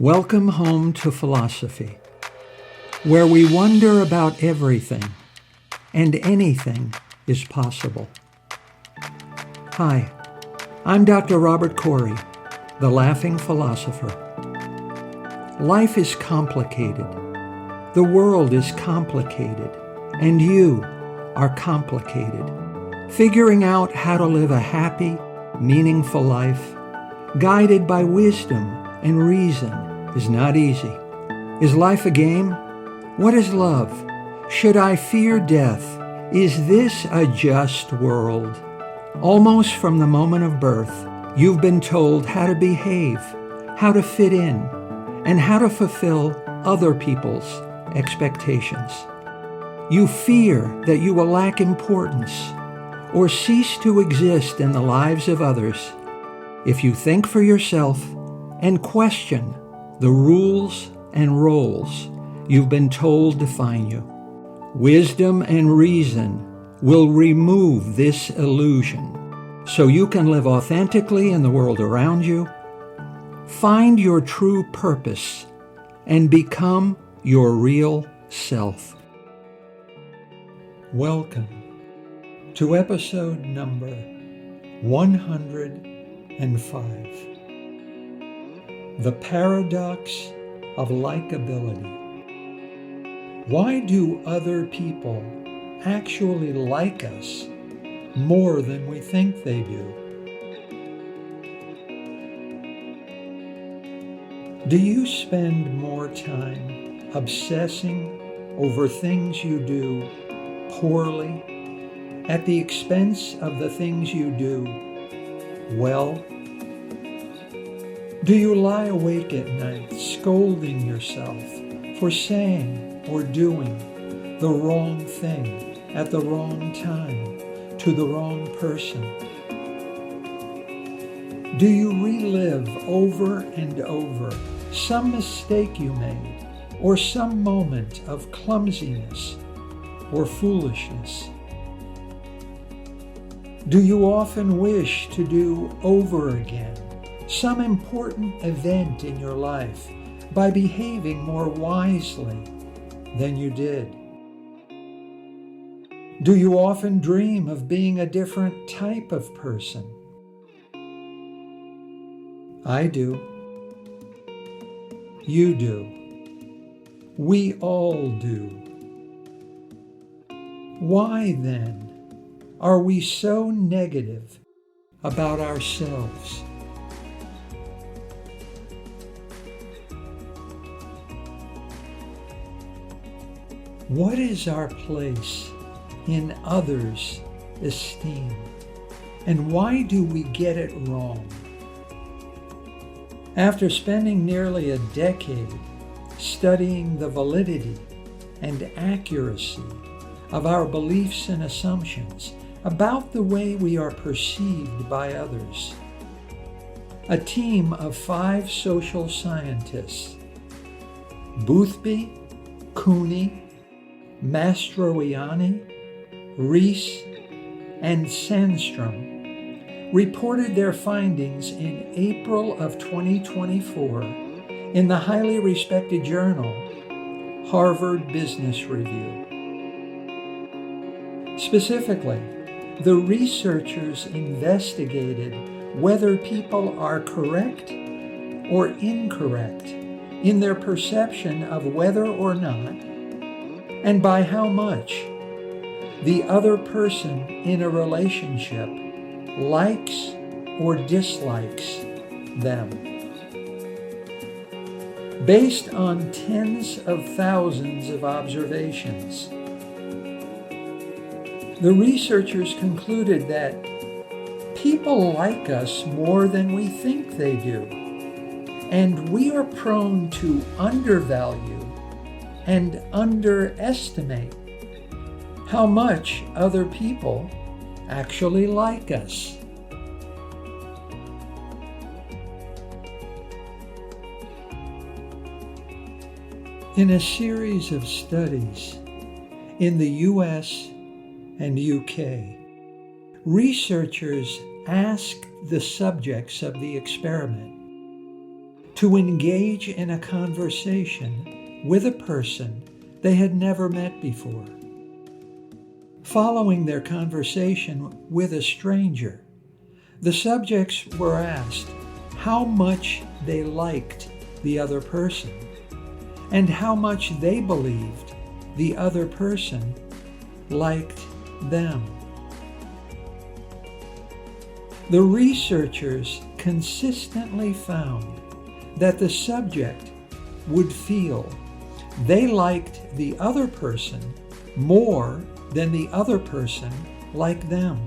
Welcome home to philosophy, where we wonder about everything and anything is possible. Hi, I'm Dr. Robert Corey, the Laughing Philosopher. Life is complicated. The world is complicated, and you are complicated. Figuring out how to live a happy, meaningful life, guided by wisdom and reason, is not easy. Is life a game? What is love? Should I fear death? Is this a just world? Almost from the moment of birth, you've been told how to behave, how to fit in, and how to fulfill other people's expectations. You fear that you will lack importance or cease to exist in the lives of others if you think for yourself and question the rules and roles you've been told define you. Wisdom and reason will remove this illusion so you can live authentically in the world around you, find your true purpose, and become your real self. Welcome to episode number 105. The paradox of likability. Why do other people actually like us more than we think they do? Do you spend more time obsessing over things you do poorly at the expense of the things you do well? Do you lie awake at night scolding yourself for saying or doing the wrong thing at the wrong time to the wrong person? Do you relive over and over some mistake you made or some moment of clumsiness or foolishness? Do you often wish to do over again some important event in your life by behaving more wisely than you did? Do you often dream of being a different type of person? I do. You do. We all do. Why then are we so negative about ourselves? What is our place in others' esteem? And why do we get it wrong? After spending nearly a decade studying the validity and accuracy of our beliefs and assumptions about the way we are perceived by others, a team of 5 social scientists, Boothby, Cooney, Mastroianni, Rees, and Sandstrom, reported their findings in April of 2024 in the highly respected journal, Harvard Business Review. Specifically, the researchers investigated whether people are correct or incorrect in their perception of whether or not, and by how much, the other person in a relationship likes or dislikes them. Based on tens of thousands of observations, the researchers concluded that people like us more than we think they do, and we are prone to undervalue and underestimate how much other people actually like us. In a series of studies in the US and UK, researchers asked the subjects of the experiment to engage in a conversation with a person they had never met before. Following their conversation with a stranger, the subjects were asked how much they liked the other person and how much they believed the other person liked them. The researchers consistently found that the subject would feel they liked the other person more than the other person liked them.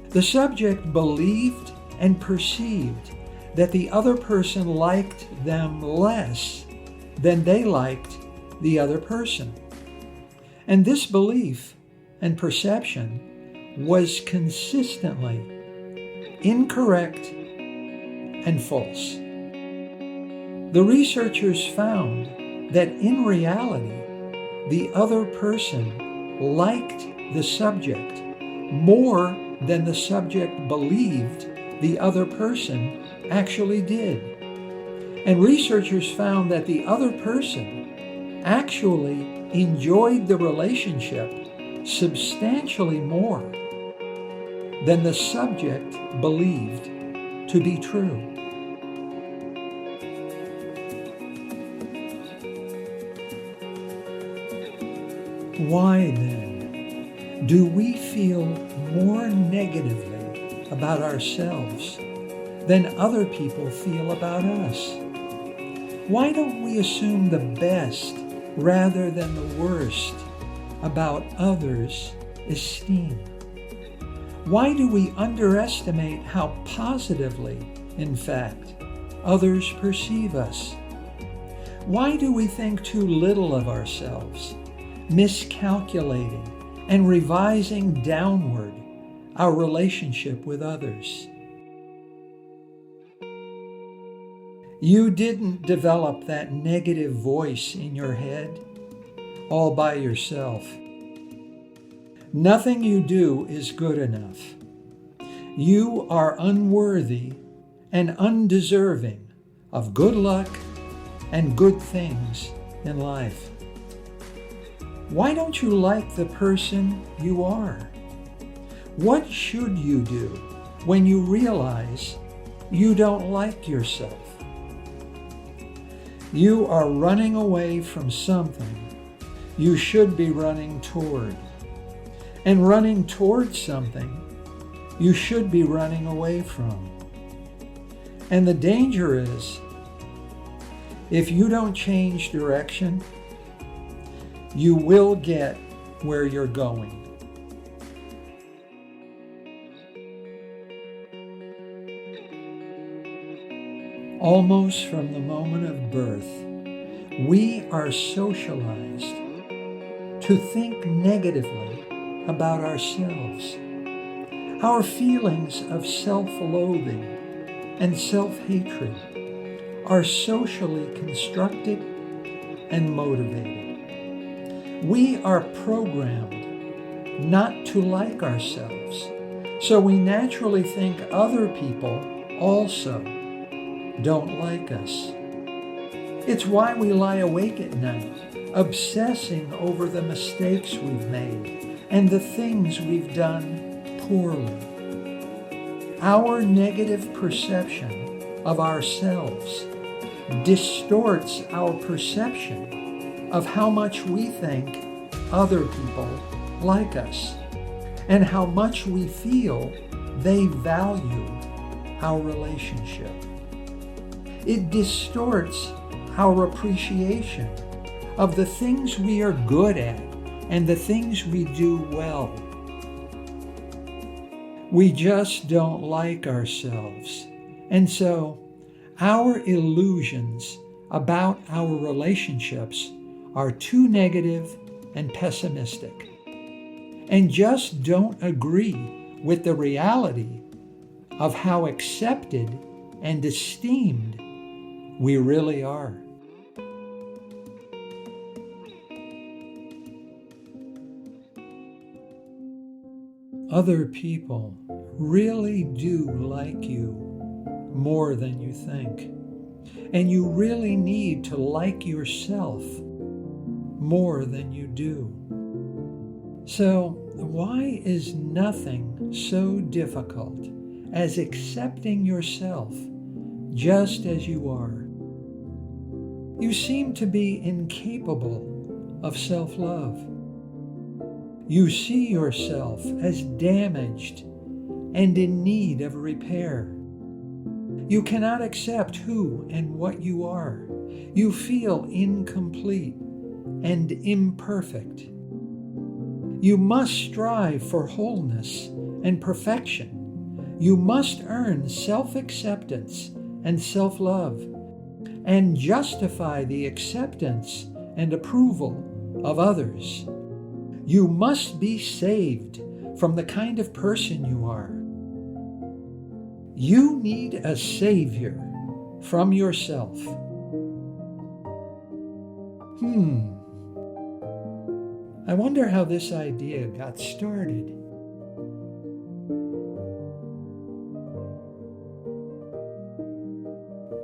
The subject believed and perceived that the other person liked them less than they liked the other person. And this belief and perception was consistently incorrect and false. The researchers found that in reality, the other person liked the subject more than the subject believed the other person actually did. And researchers found that the other person actually enjoyed the relationship substantially more than the subject believed to be true. Why then do we feel more negatively about ourselves than other people feel about us? Why don't we assume the best rather than the worst about others' esteem? Why do we underestimate how positively, in fact, others perceive us? Why do we think too little of ourselves, miscalculating and revising downward our relationship with others? You didn't develop that negative voice in your head all by yourself. Nothing you do is good enough. You are unworthy and undeserving of good luck and good things in life. Why don't you like the person you are? What should you do when you realize you don't like yourself? You are running away from something you should be running toward. And running towards something you should be running away from. And the danger is, if you don't change direction, you will get where you're going. Almost from the moment of birth, we are socialized to think negatively about ourselves. Our feelings of self-loathing and self-hatred are socially constructed and motivated. We are programmed not to like ourselves, so we naturally think other people also don't like us. It's why we lie awake at night, obsessing over the mistakes we've made and the things we've done poorly. Our negative perception of ourselves distorts our perception of how much we think other people like us and how much we feel they value our relationship. It distorts our appreciation of the things we are good at and the things we do well. We just don't like ourselves. And so our illusions about our relationships are too negative and pessimistic, and just don't agree with the reality of how accepted and esteemed we really are. Other people really do like you more than you think. And you really need to like yourself more than you do. So, why is nothing so difficult as accepting yourself just as you are? You seem to be incapable of self-love. You see yourself as damaged and in need of repair. You cannot accept who and what you are. You feel incomplete and imperfect. You must strive for wholeness and perfection. You must earn self-acceptance and self-love and justify the acceptance and approval of others. You must be saved from the kind of person you are. You need a savior from yourself. I wonder how this idea got started.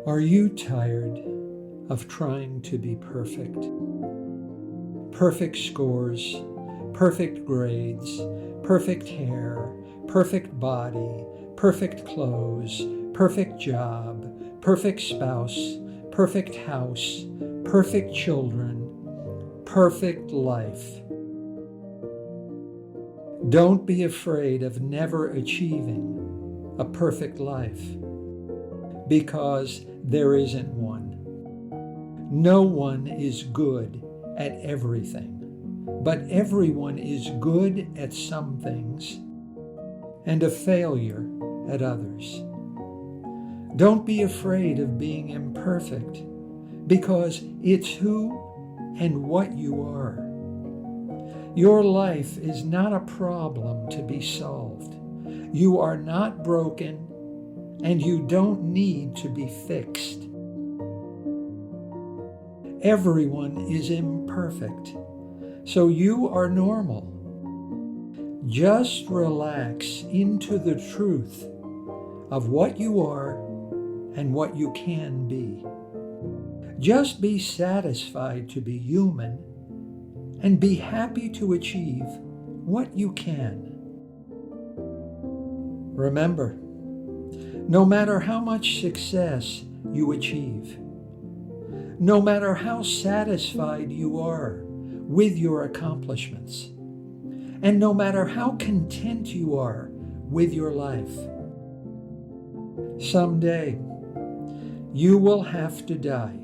Are you tired of trying to be perfect? Perfect scores, perfect grades, perfect hair, perfect body, perfect clothes, perfect job, perfect spouse, perfect house, perfect children, perfect life. Don't be afraid of never achieving a perfect life, because there isn't one. No one is good at everything, but everyone is good at some things and a failure at others. Don't be afraid of being imperfect, because it's who and what you are. Your life is not a problem to be solved. You are not broken, and you don't need to be fixed. Everyone is imperfect, so you are normal. Just relax into the truth of what you are and what you can be. Just be satisfied to be human and be happy to achieve what you can. Remember, no matter how much success you achieve, no matter how satisfied you are with your accomplishments, and no matter how content you are with your life, someday you will have to die,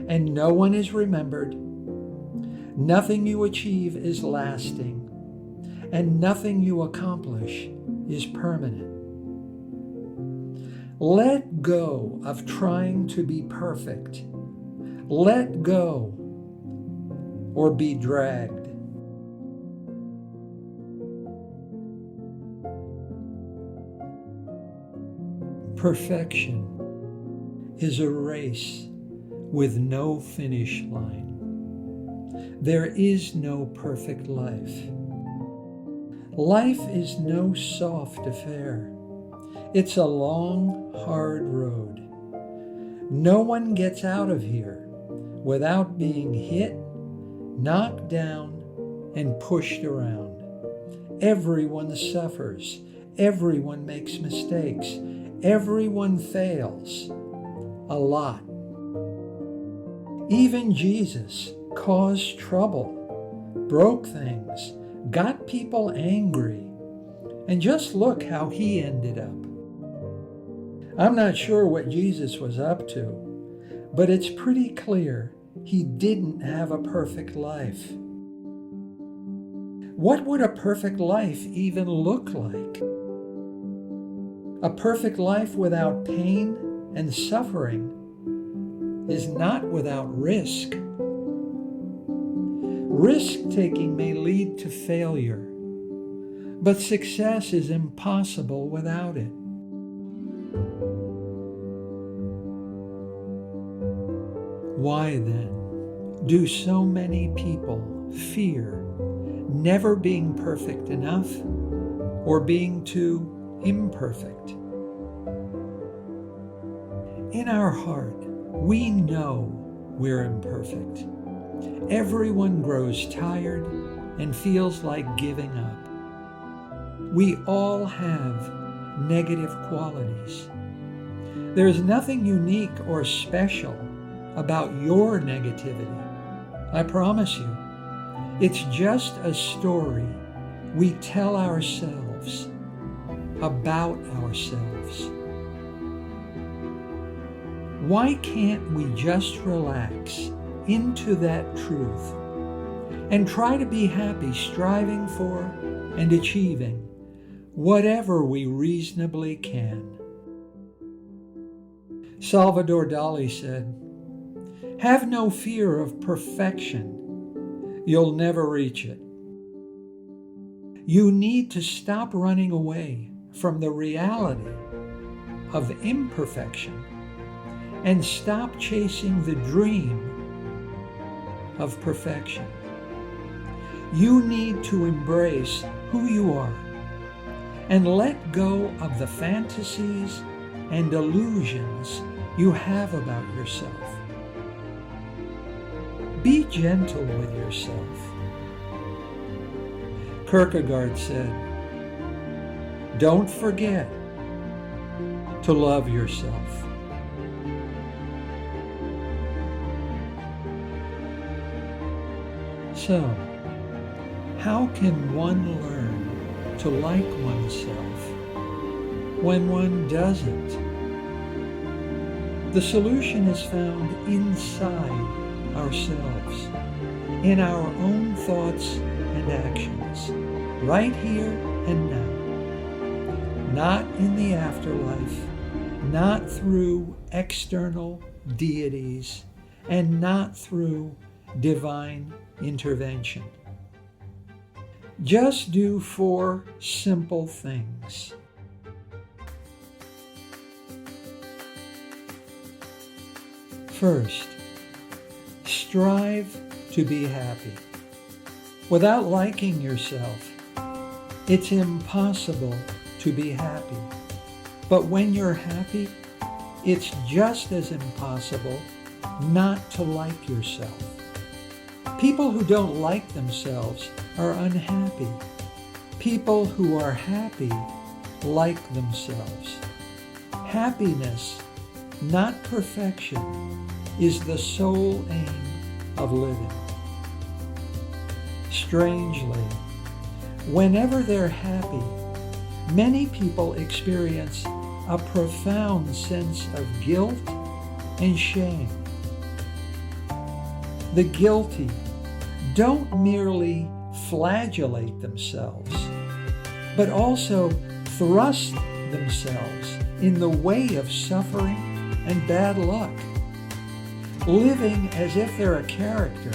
and no one is remembered. Nothing you achieve is lasting, and nothing you accomplish is permanent. Let go of trying to be perfect. Let go or be dragged. Perfection is a race with no finish line. There is no perfect life. Life is no soft affair. It's a long, hard road. No one gets out of here without being hit, knocked down, and pushed around. Everyone suffers. Everyone makes mistakes. Everyone fails. A lot. Even Jesus caused trouble, broke things, got people angry, and just look how he ended up. I'm not sure what Jesus was up to, but it's pretty clear he didn't have a perfect life. What would a perfect life even look like? A perfect life without pain and suffering is not without risk. Risk-taking may lead to failure, but success is impossible without it. Why then do so many people fear never being perfect enough or being too imperfect? It In our heart, we know we're imperfect. Everyone grows tired and feels like giving up. We all have negative qualities. There's nothing unique or special about your negativity. I promise you, it's just a story we tell ourselves about ourselves. Why can't we just relax into that truth and try to be happy, striving for and achieving whatever we reasonably can? Salvador Dali said, "Have no fear of perfection. You'll never reach it. You need to stop running away from the reality of imperfection and stop chasing the dream of perfection. You need to embrace who you are and let go of the fantasies and illusions you have about yourself. Be gentle with yourself." Kierkegaard said, "Don't forget to love yourself." So, how can one learn to like oneself when one doesn't? The solution is found inside ourselves, in our own thoughts and actions, right here and now. Not in the afterlife, not through external deities, and not through divine intervention. Just do 4 simple things. First, strive to be happy. Without liking yourself, it's impossible to be happy. But when you're happy, it's just as impossible not to like yourself. People who don't like themselves are unhappy. People who are happy like themselves. Happiness, not perfection, is the sole aim of living. Strangely, whenever they're happy, many people experience a profound sense of guilt and shame. The guilty don't merely flagellate themselves, but also thrust themselves in the way of suffering and bad luck, living as if they're a character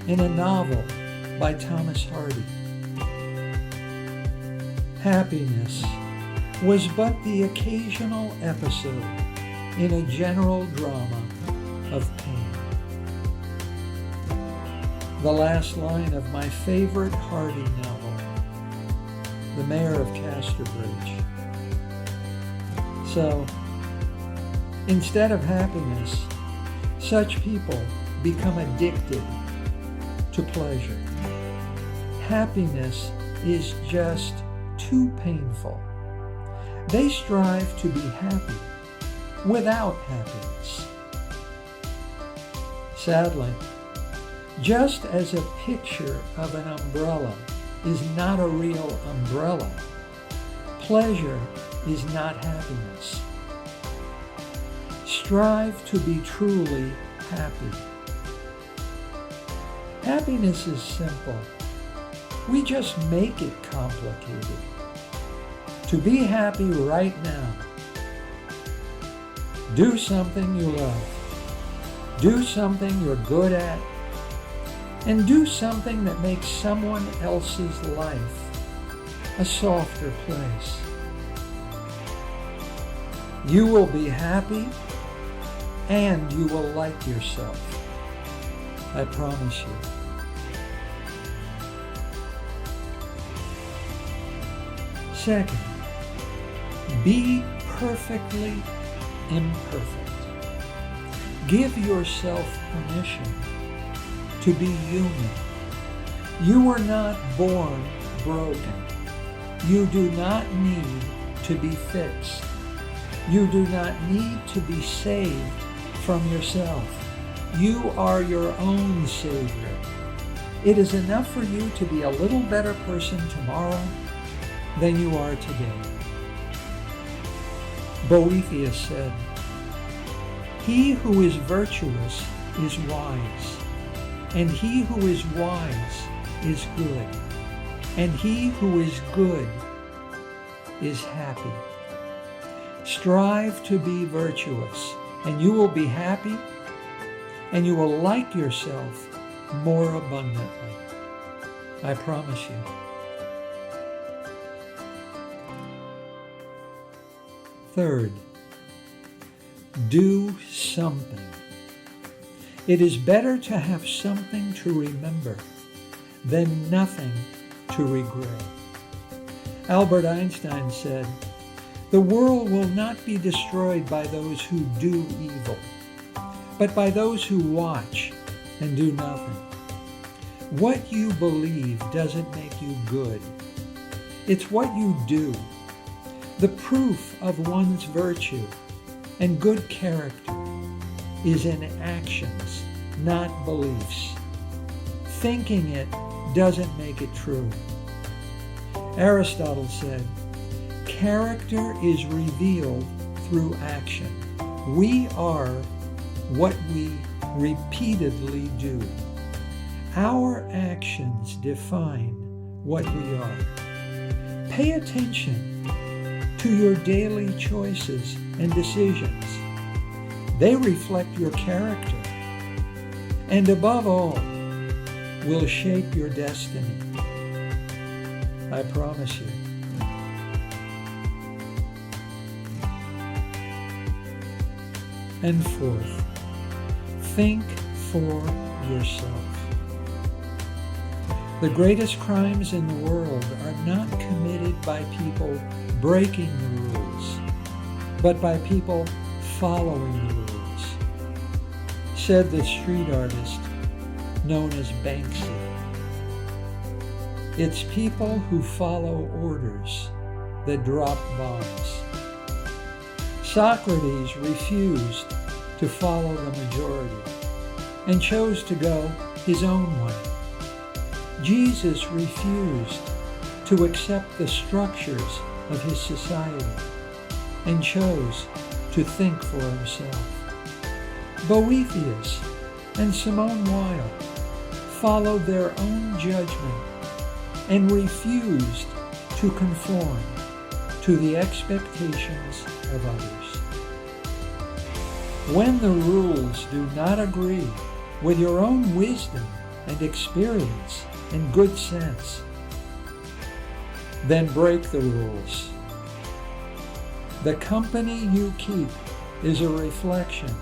in a novel by Thomas Hardy. Happiness was but the occasional episode in a general drama of pain. The last line of my favorite Hardy novel, The Mayor of Casterbridge. So, instead of happiness, such people become addicted to pleasure. Happiness is just too painful. They strive to be happy without happiness. Sadly, just as a picture of an umbrella is not a real umbrella, pleasure is not happiness. Strive to be truly happy. Happiness is simple. We just make it complicated. To be happy right now, do something you love. Do something you're good at. And do something that makes someone else's life a softer place. You will be happy and you will like yourself. I promise you. Second, be perfectly imperfect. Give yourself permission to be human. You were not born broken. You do not need to be fixed. You do not need to be saved from yourself. You are your own Savior. It is enough for you to be a little better person tomorrow than you are today. Boethius said, "He who is virtuous is wise, and he who is wise is good, and he who is good is happy." Strive to be virtuous, and you will be happy, and you will like yourself more abundantly. I promise you. Third, do something. It is better to have something to remember than nothing to regret. Albert Einstein said, "The world will not be destroyed by those who do evil, but by those who watch and do nothing." What you believe doesn't make you good. It's what you do. The proof of one's virtue and good character is in actions, not beliefs. Thinking it doesn't make it true. Aristotle said, "Character is revealed through action. We are what we repeatedly do. Our actions define what we are." Pay attention to your daily choices and decisions. They reflect your character, and above all, will shape your destiny. I promise you. And fourth, think for yourself. The greatest crimes in the world are not committed by people breaking the rules, but by people following the rules, said the street artist known as Banksy. It's people who follow orders that drop bombs. Socrates refused to follow the majority and chose to go his own way. Jesus refused to accept the structures of his society and chose to think for himself. Boethius and Simone Weil followed their own judgment and refused to conform to the expectations of others. When the rules do not agree with your own wisdom and experience and good sense, then break the rules. The company you keep is a reflection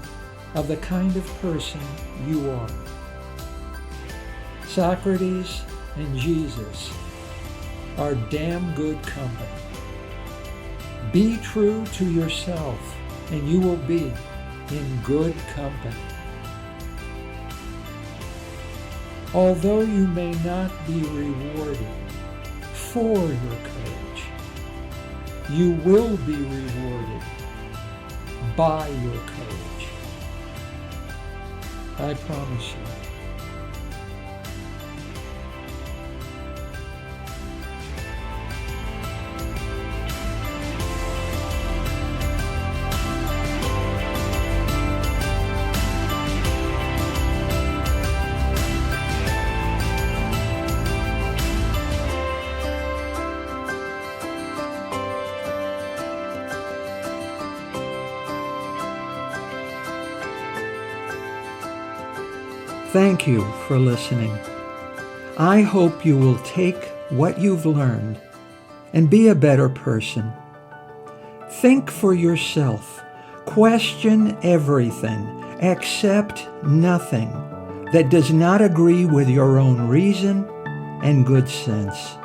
of the kind of person you are. Socrates and Jesus are damn good company. Be true to yourself, and you will be in good company. Although you may not be rewarded for your courage, you will be rewarded by your courage. I promise you. Thank you for listening. I hope you will take what you've learned and be a better person. Think for yourself. Question everything. Accept nothing that does not agree with your own reason and good sense.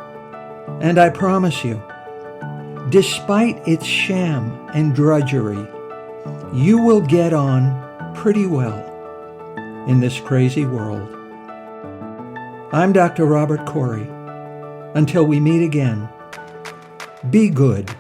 And I promise you, despite its sham and drudgery, you will get on pretty well in this crazy world. I'm Dr. Robert Corey. Until we meet again, be good.